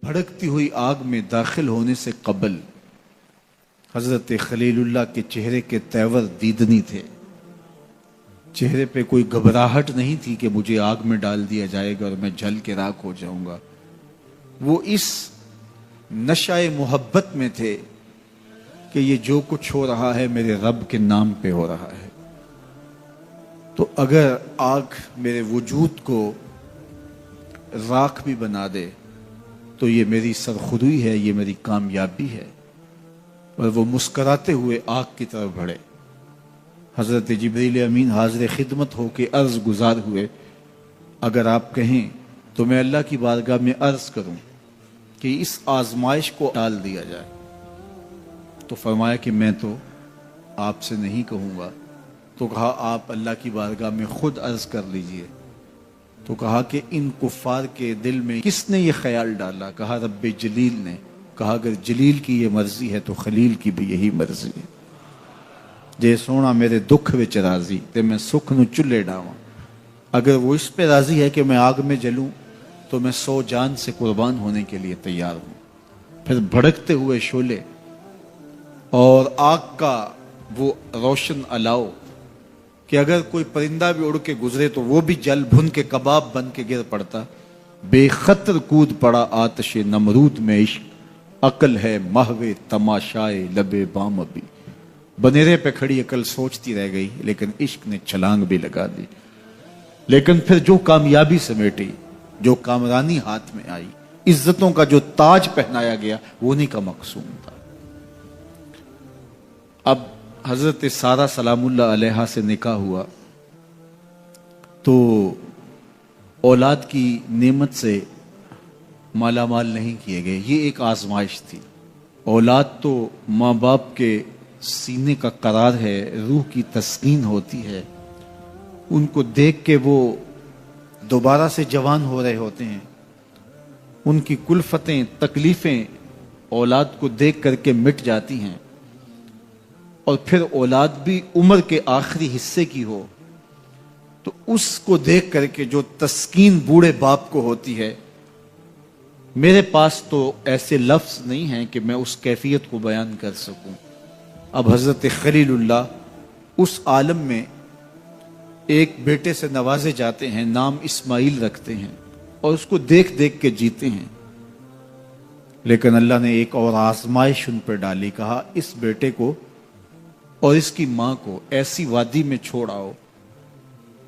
بھڑکتی ہوئی آگ میں داخل ہونے سے قبل حضرت خلیل اللہ کے چہرے کے تیور دیدنی تھے. چہرے پہ کوئی گھبراہٹ نہیں تھی کہ مجھے آگ میں ڈال دیا جائے گا اور میں جل کے راکھ ہو جاؤں گا. وہ اس نشہ محبت میں تھے کہ یہ جو کچھ ہو رہا ہے میرے رب کے نام پہ ہو رہا ہے. تو اگر آگ میرے وجود کو راکھ بھی بنا دے تو یہ میری سرخودی ہے، یہ میری کامیابی ہے. اور وہ مسکراتے ہوئے آگ کی طرف بڑھے. حضرت جبریل امین حاضر خدمت ہو کے عرض گزار ہوئے، اگر آپ کہیں تو میں اللہ کی بارگاہ میں عرض کروں کہ اس آزمائش کو ٹال دیا جائے. تو فرمایا کہ میں تو آپ سے نہیں کہوں گا. تو کہا آپ اللہ کی بارگاہ میں خود عرض کر لیجئے. تو کہا کہ ان کفار کے دل میں کس نے یہ خیال ڈالا؟ کہا رب جلیل نے. کہا اگر جلیل کی یہ مرضی ہے تو خلیل کی بھی یہی مرضی ہے. جے سونا میرے دکھ وچ راضی تے میں سکھ نو چلے ڈاواں. اگر وہ اس پہ راضی ہے کہ میں آگ میں جلوں تو میں 100 جان سے قربان ہونے کے لیے تیار ہوں. پھر بھڑکتے ہوئے شعلے اور آگ کا وہ روشن الاؤ کہ اگر کوئی پرندہ بھی اڑ کے گزرے تو وہ بھی جل بھن کے کباب بن کے گر پڑتا. بے خطر کود پڑا آتش نمرود میں عشق، عقل ہے محو تماشائے لبے بام ابھی. بنیرے پہ کھڑی عقل سوچتی رہ گئی لیکن عشق نے چھلانگ بھی لگا دی. لیکن پھر جو کامیابی سمیٹی، جو کامرانی ہاتھ میں آئی، عزتوں کا جو تاج پہنایا گیا وہ انہی کا مقصود تھا. اب حضرت سارہ سلام اللہ علیہا سے نکاح ہوا تو اولاد کی نعمت سے مالا مال نہیں کیے گئے. یہ ایک آزمائش تھی. اولاد تو ماں باپ کے سینے کا قرار ہے، روح کی تسکین ہوتی ہے. ان کو دیکھ کے وہ دوبارہ سے جوان ہو رہے ہوتے ہیں. ان کی کلفتیں تکلیفیں اولاد کو دیکھ کر کے مٹ جاتی ہیں. اور پھر اولاد بھی عمر کے آخری حصے کی ہو تو اس کو دیکھ کر کے جو تسکین بوڑھے باپ کو ہوتی ہے، میرے پاس تو ایسے لفظ نہیں ہیں کہ میں اس کیفیت کو بیان کر سکوں. اب حضرت خلیل اللہ اس عالم میں ایک بیٹے سے نوازے جاتے ہیں، نام اسماعیل رکھتے ہیں اور اس کو دیکھ دیکھ کے جیتے ہیں. لیکن اللہ نے ایک اور آزمائش ان پر ڈالی. کہا اس بیٹے کو اور اس کی ماں کو ایسی وادی میں چھوڑ آؤ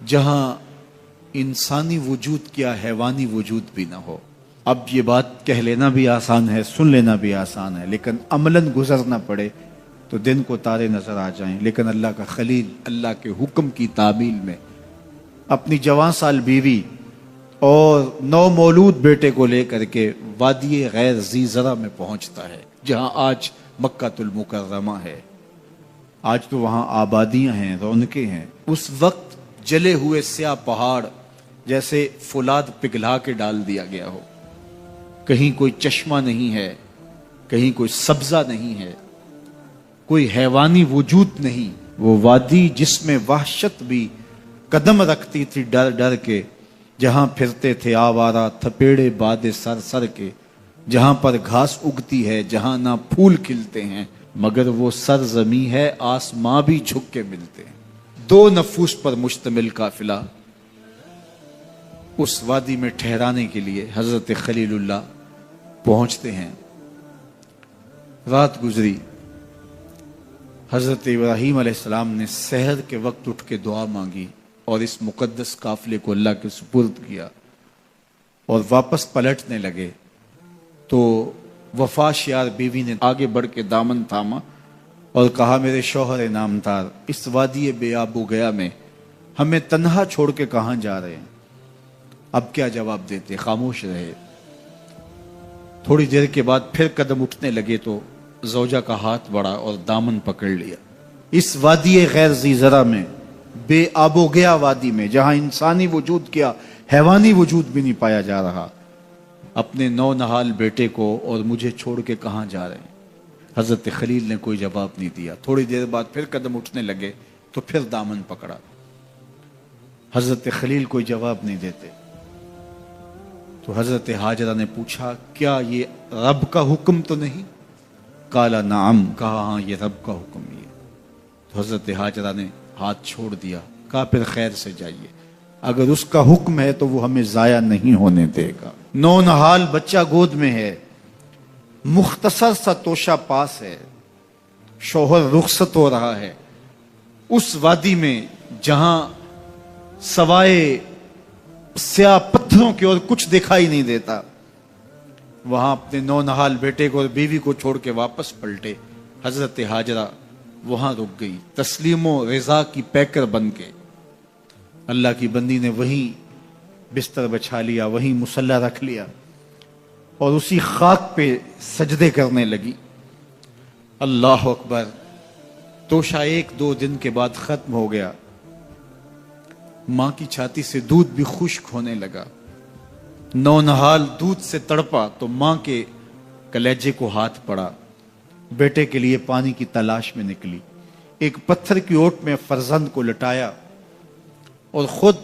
جہاں انسانی وجود کیا حیوانی وجود بھی نہ ہو. اب یہ بات کہہ لینا بھی آسان ہے، سن لینا بھی آسان ہے، لیکن عملاً گزرنا پڑے تو دن کو تارے نظر آ جائیں. لیکن اللہ کا خلیل اللہ کے حکم کی تعمیل میں اپنی جوان سال بیوی اور نو مولود بیٹے کو لے کر کے وادی غیر ذی زرع میں پہنچتا ہے، جہاں آج مکہ المکرمہ ہے. آج تو وہاں آبادیاں ہیں، رونقیں ہیں. اس وقت جلے ہوئے سیاہ پہاڑ جیسے فولاد پگھلا کے ڈال دیا گیا ہو. کہیں کوئی چشمہ نہیں ہے، کہیں کوئی سبزہ نہیں ہے، کوئی حیوانی وجود نہیں. وہ وادی جس میں وحشت بھی قدم رکھتی تھی ڈر ڈر کے، جہاں پھرتے تھے آوارہ تھپیڑے باد سر سر کے، جہاں پر گھاس اگتی ہے، جہاں نہ پھول کھلتے ہیں، مگر وہ سرزمین ہے آسماں بھی جھک کے ملتے ہیں. 2 نفوس پر مشتمل قافلہ اس وادی میں ٹھہرانے کے لیے حضرت خلیل اللہ پہنچتے ہیں. رات گزری. حضرت ابراہیم علیہ السلام نے سحر کے وقت اٹھ کے دعا مانگی اور اس مقدس قافلے کو اللہ کے سپرد کیا اور واپس پلٹنے لگے تو وفا شیار بیوی نے آگے بڑھ کے دامن تھاما اور کہا میرے شوہر نامدار، اس وادی بے آب و گیا میں ہمیں تنہا چھوڑ کے کہاں جا رہے ہیں؟ اب کیا جواب دیتے؟ خاموش رہے. تھوڑی دیر کے بعد پھر قدم اٹھنے لگے تو زوجہ کا ہاتھ بڑھا اور دامن پکڑ لیا. اس وادی غیر ذی زرع میں، بے آب و گیا وادی میں، جہاں انسانی وجود کیا حیوانی وجود بھی نہیں پایا جا رہا، اپنے نو نہال بیٹے کو اور مجھے چھوڑ کے کہاں جا رہے ہیں؟ حضرت خلیل نے کوئی جواب نہیں دیا. تھوڑی دیر بعد پھر قدم اٹھنے لگے تو پھر دامن پکڑا. حضرت خلیل کوئی جواب نہیں دیتے. تو حضرت حاجرہ نے پوچھا کیا یہ رب کا حکم تو نہیں؟ قال نعم، کہا ہاں یہ رب کا حکم ہی ہے۔ تو حضرت حاجرہ نے ہاتھ چھوڑ دیا، کہا پھر خیر سے جائیے، اگر اس کا حکم ہے تو وہ ہمیں ضائع نہیں ہونے دے گا۔ نونہال بچہ گود میں ہے، مختصر سا توشہ پاس ہے، شوہر رخصت ہو رہا ہے، اس وادی میں جہاں سوائے سیاہ پتھروں کی اور کچھ دکھائی نہیں دیتا، وہاں اپنے نونہال بیٹے کو اور بیوی کو چھوڑ کے واپس پلٹے۔ حضرت حاجرہ وہاں رک گئی، تسلیم و رضا کی پیکر بن کے۔ اللہ کی بندی نے وہیں بستر بچھا لیا، وہیں مصلی رکھ لیا اور اسی خاک پہ سجدے کرنے لگی۔ اللہ اکبر۔ توشہ 1-2 دن کے بعد ختم ہو گیا، ماں کی چھاتی سے دودھ بھی خشک ہونے لگا۔ نونہال دودھ سے تڑپا تو ماں کے کلیجے کو ہاتھ پڑا، بیٹے کے لیے پانی کی تلاش میں نکلی، ایک پتھر کی اوٹ میں فرزند کو لٹایا اور خود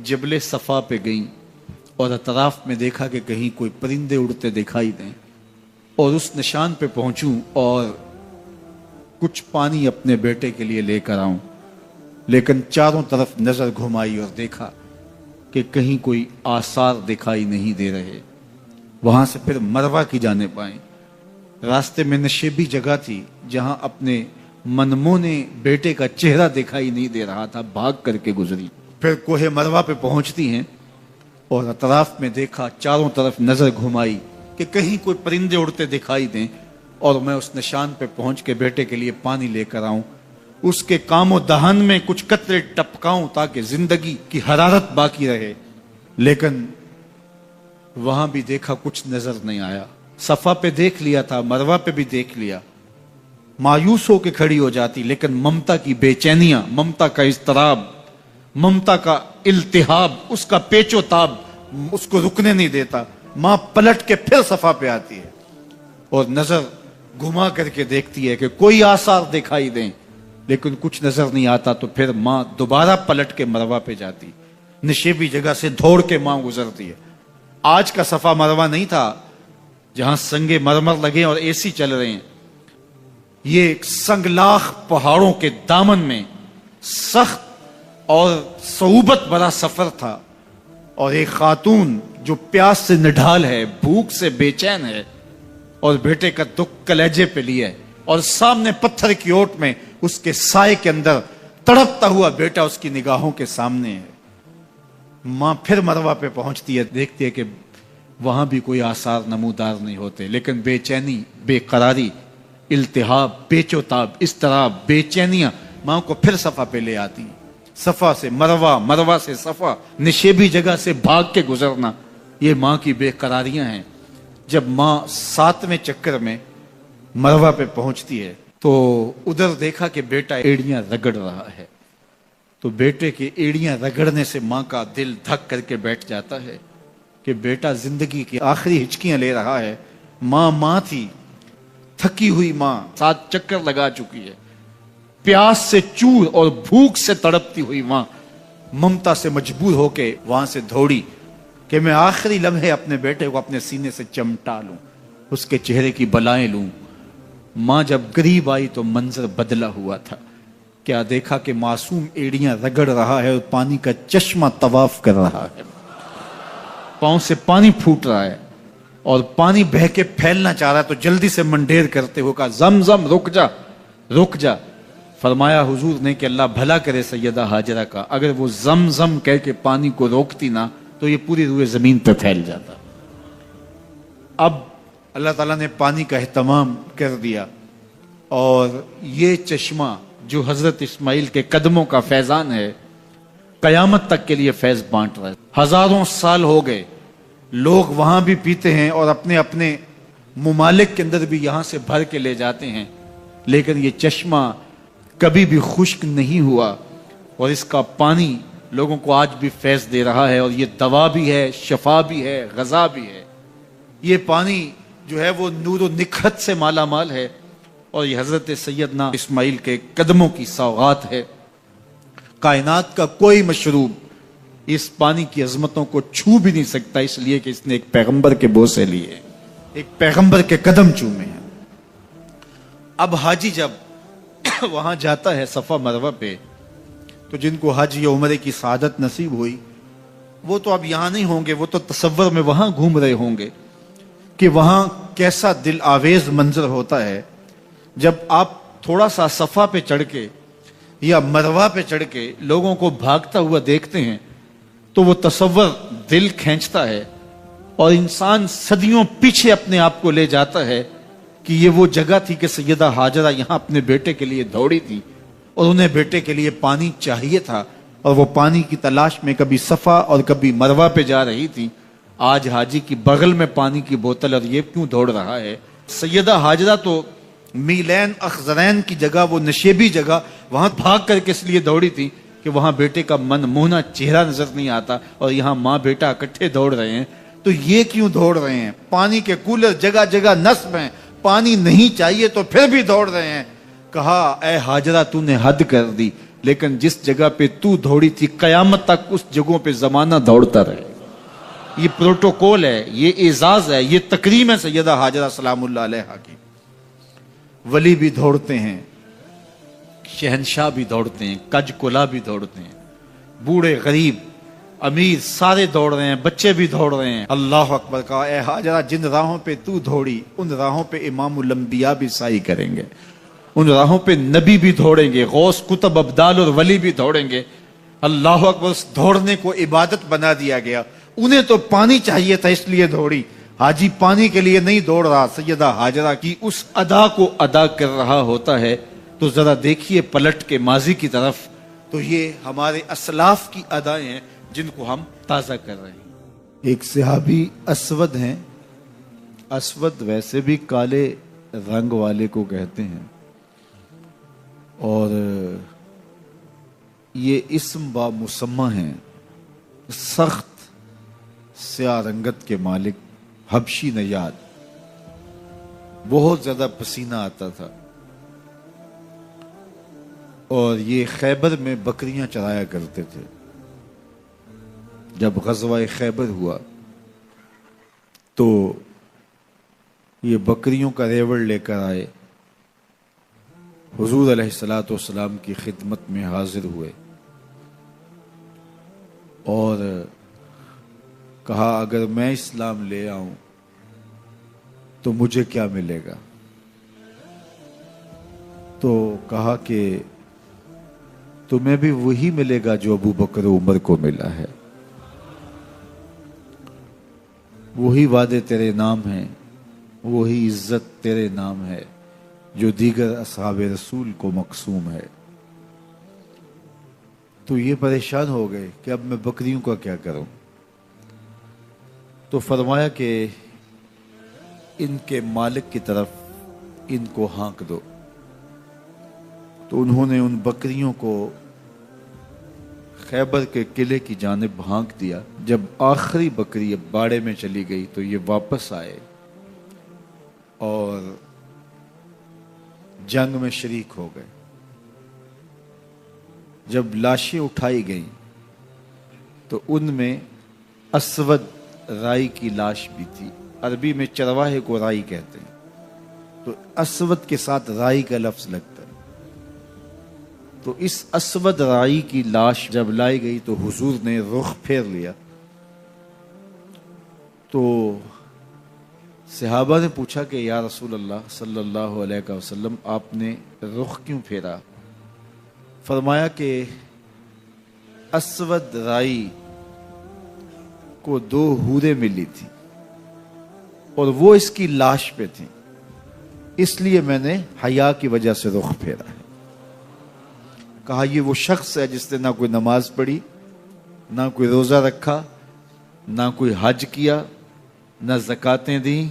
جبل صفا پہ گئیں اور اطراف میں دیکھا کہ کہیں کوئی پرندے اڑتے دکھائی دیں اور اس نشان پہ پہنچوں اور کچھ پانی اپنے بیٹے کے لیے لے کر آؤں، لیکن چاروں طرف نظر گھمائی اور دیکھا کہ کہیں کوئی آثار دکھائی نہیں دے رہے۔ وہاں سے پھر مروہ کی جانب آئیں، راستے میں نشیبی جگہ تھی جہاں اپنے منمونے بیٹے کا چہرہ دکھائی نہیں دے رہا تھا، بھاگ کر کے گزری۔ پھر کوہ مروہ پہ پہنچتی ہیں اور اطراف میں دیکھا، چاروں طرف نظر گھمائی کہ کہیں کوئی پرندے اڑتے دکھائی دیں اور میں اس نشان پہ پہنچ کے بیٹے کے لیے پانی لے کر آؤں، اس کے کام و دہن میں کچھ قطرے ٹپکاؤں تاکہ زندگی کی حرارت باقی رہے، لیکن وہاں بھی دیکھا کچھ نظر نہیں آیا۔ صفا پہ دیکھ لیا تھا، مروہ پہ بھی دیکھ لیا، مایوس ہو کے کھڑی ہو جاتی، لیکن ممتا کی بے چینیاں، ممتا کا اضطراب، ممتا کا التہاب، اس کا پیچ و تاب اس کو رکنے نہیں دیتا۔ ماں پلٹ کے پھر صفا پہ آتی ہے اور نظر گھما کر کے دیکھتی ہے کہ کوئی آثار دکھائی دیں، لیکن کچھ نظر نہیں آتا، تو پھر ماں دوبارہ پلٹ کے مروہ پہ جاتی، نشیبی جگہ سے دوڑ کے ماں گزرتی ہے۔ آج کا صفا مروہ نہیں تھا جہاں سنگ مرمر لگے اور اے سی چل رہے ہیں، یہ سنگلاخ پہاڑوں کے دامن میں سخت اور صعوبت بڑا سفر تھا، اور ایک خاتون جو پیاس سے نڈھال ہے، بھوک سے بے چین ہے اور بیٹے کا دکھ کلیجے پہ لیا ہے، اور سامنے پتھر کی اوٹ میں اس کے سائے کے اندر تڑپتا ہوا بیٹا اس کی نگاہوں کے سامنے ہے۔ ماں پھر مروہ پہ پہنچتی ہے، دیکھتی ہے کہ وہاں بھی کوئی آثار نمودار نہیں ہوتے، لیکن بے چینی، بے قراری، التہاب، پیچ و تاب، اضطراب، بے چینیاں ماں کو پھر صفا پہ لے آتی ہیں۔ صفا سے مروہ، مروہ سے صفا، نشیبی جگہ سے بھاگ کے گزرنا، یہ ماں کی بے قراریاں ہیں۔ جب ماں 7ویں چکر میں مروہ پہ پہنچتی ہے تو ادھر دیکھا کہ بیٹا ایڑیاں رگڑ رہا ہے، تو بیٹے کے ایڑیاں رگڑنے سے ماں کا دل دھک کر کے بیٹھ جاتا ہے کہ بیٹا زندگی کی آخری ہچکیاں لے رہا ہے۔ ماں تھی، تھکی ہوئی ماں، 7 چکر لگا چکی ہے، پیاس سے چور اور بھوک سے تڑپتی ہوئی ماں ممتا سے مجبور ہو کے وہاں سے دوڑی کہ میں آخری لمحے اپنے بیٹے کو اپنے سینے سے چمٹا لوں، اس کے چہرے کی بلائیں لوں۔ ماں جب قریب آئی تو منظر بدلا ہوا تھا، کیا دیکھا کہ معصوم ایڑیاں رگڑ رہا ہے اور پانی کا چشمہ طواف کر رہا ہے، پاؤں سے پانی پھوٹ رہا ہے اور پانی بہہ کے پھیلنا چاہ رہا ہے، تو جلدی سے منڈیر کرتے ہوئے کہا زمزم رک جا، رک جا۔ فرمایا حضور نے کہ اللہ بھلا کرے سیدہ حاجرہ کا، اگر وہ زمزم کہہ کے پانی کو روکتی نا تو یہ پوری روئے زمین پہ پھیل جاتا۔ اب اللہ تعالیٰ نے پانی کا اہتمام کر دیا، اور یہ چشمہ جو حضرت اسماعیل کے قدموں کا فیضان ہے، قیامت تک کے لیے فیض بانٹ رہا ہے۔ ہزاروں سال ہو گئے، لوگ وہاں بھی پیتے ہیں اور اپنے اپنے ممالک کے اندر بھی یہاں سے بھر کے لے جاتے ہیں، لیکن یہ چشمہ کبھی بھی خشک نہیں ہوا، اور اس کا پانی لوگوں کو آج بھی فیض دے رہا ہے، اور یہ دوا بھی ہے، شفا بھی ہے، غذا بھی ہے۔ یہ پانی جو ہے وہ نور و نکھت سے مالا مال ہے، اور یہ حضرت سیدنا اسماعیل کے قدموں کی سوغات ہے۔ کائنات کا کوئی مشروب اس پانی کی عظمتوں کو چھو بھی نہیں سکتا، اس لیے کہ اس نے ایک پیغمبر کے بوسے لیے، ایک پیغمبر کے قدم چومے ہیں۔ اب حاجی جب وہاں جاتا ہے صفا مروہ پہ، تو جن کو حج یا عمرے کی سعادت نصیب ہوئی وہ تو اب یہاں نہیں ہوں گے، وہ تو تصور میں وہاں گھوم رہے ہوں گے کہ وہاں کیسا دل آویز منظر ہوتا ہے جب آپ تھوڑا سا صفا پہ چڑھ کے یا مروہ پہ چڑھ کے لوگوں کو بھاگتا ہوا دیکھتے ہیں تو وہ تصور دل کھینچتا ہے، اور انسان صدیوں پیچھے اپنے آپ کو لے جاتا ہے کہ یہ وہ جگہ تھی کہ سیدہ ہاجرہ یہاں اپنے بیٹے کے لیے دوڑی تھی، اور انہیں بیٹے کے لیے پانی چاہیے تھا، اور وہ پانی کی تلاش میں کبھی صفا اور کبھی مروہ پہ جا رہی تھی۔ آج حاجی کی بغل میں پانی کی بوتل، اور یہ کیوں دوڑ رہا ہے؟ سیدہ ہاجرہ تو میلین اخزرین کی جگہ، وہ نشیبی جگہ، وہاں بھاگ کر کے اس لیے دوڑی تھی کہ وہاں بیٹے کا من موہنا چہرہ نظر نہیں آتا، اور یہاں ماں بیٹا اکٹھے دوڑ رہے ہیں، تو یہ کیوں دوڑ رہے ہیں؟ پانی کے کولر جگہ جگہ نصب ہیں، پانی نہیں چاہیے تو پھر بھی دوڑ رہے ہیں۔ کہا اے ہاجرہ تو نے حد کر دی، لیکن جس جگہ پہ تو دوڑی تھی قیامت تک اس جگہوں پہ زمانہ دوڑتا رہے۔ یہ پروٹوکول ہے، یہ اعزاز ہے، یہ تکریم ہے سیدہ ہاجرہ سلام اللہ علیہا کی۔ ولی بھی دوڑتے ہیں، شہنشاہ بھی دوڑتے ہیں، کج کلا بھی دوڑتے ہیں، بوڑھے غریب امیر سارے دوڑ رہے ہیں، بچے بھی دوڑ رہے ہیں۔ اللہ اکبر! کہا اے ہاجرہ جن راہوں پہ تو دوڑی ان راہوں پہ امام الانبیاء بھی سعی کریں گے، ان راہوں پہ نبی بھی دوڑیں گے، غوث کتب ابدال اور ولی بھی دوڑیں گے۔ اللہ اکبر! اس دوڑنے کو عبادت بنا دیا گیا۔ انہیں تو پانی چاہیے تھا اس لیے دوڑی، حاجی پانی کے لیے نہیں دوڑ رہا، سیدہ ہاجرہ کی اس ادا کو ادا کر رہا ہوتا ہے۔ تو ذرا دیکھیے پلٹ کے ماضی کی طرف، تو یہ ہمارے اسلاف کی ادائیں ہیں جن کو ہم تازہ کر رہے ہیں۔ ایک صحابی اسود ہیں، اسود ویسے بھی کالے رنگ والے کو کہتے ہیں، اور یہ اسم با مسمہ ہیں، سخت سیاہ رنگت کے مالک، حبشی نژاد، بہت زیادہ پسینہ آتا تھا، اور یہ خیبر میں بکریاں چرایا کرتے تھے۔ جب غزوہ خیبر ہوا تو یہ بکریوں کا ریوڑ لے کر آئے، حضور علیہ الصلوۃ والسلام کی خدمت میں حاضر ہوئے اور کہا اگر میں اسلام لے آؤں تو مجھے کیا ملے گا؟ تو کہا کہ تمہیں بھی وہی ملے گا جو ابو بکر و عمر کو ملا ہے، وہی وعدے تیرے نام ہیں، وہی عزت تیرے نام ہے جو دیگر اصحاب رسول کو مقسوم ہے۔ تو یہ پریشان ہو گئے کہ اب میں بکریوں کا کیا کروں؟ تو فرمایا کہ ان کے مالک کی طرف ان کو ہانک دو۔ تو انہوں نے ان بکریوں کو خیبر کے قلعے کی جانب ہانک دیا۔ جب آخری بکری باڑے میں چلی گئی تو یہ واپس آئے اور جنگ میں شریک ہو گئے۔ جب لاشیں اٹھائی گئیں تو ان میں اسود رائی کی لاش بھی تھی، عربی میں چرواہے کو رائی کہتے ہیں، تو اسود کے ساتھ رائی کا لفظ لگتا ہے۔ تو اس اسود رائی کی لاش جب لائی گئی تو حضور نے رخ پھیر لیا۔ تو صحابہ نے پوچھا کہ یا رسول اللہ صلی اللہ علیہ وسلم آپ نے رخ کیوں پھیرا؟ فرمایا کہ اسود رائی کو 2 حوریں ملی تھی اور وہ اس کی لاش پہ تھی، اس لیے میں نے حیا کی وجہ سے رخ پھیرا ہے۔ کہا یہ وہ شخص ہے جس نے نہ کوئی نماز پڑھی، نہ کوئی روزہ رکھا، نہ کوئی حج کیا، نہ زکاتیں دیں،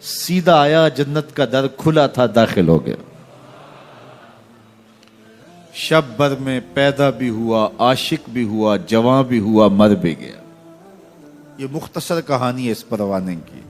سیدھا آیا، جنت کا در کھلا تھا، داخل ہو گیا۔ شب بھر میں پیدا بھی ہوا، عاشق بھی ہوا، جوان بھی ہوا، مر بھی گیا۔ یہ مختصر کہانی ہے اس پروانے کی۔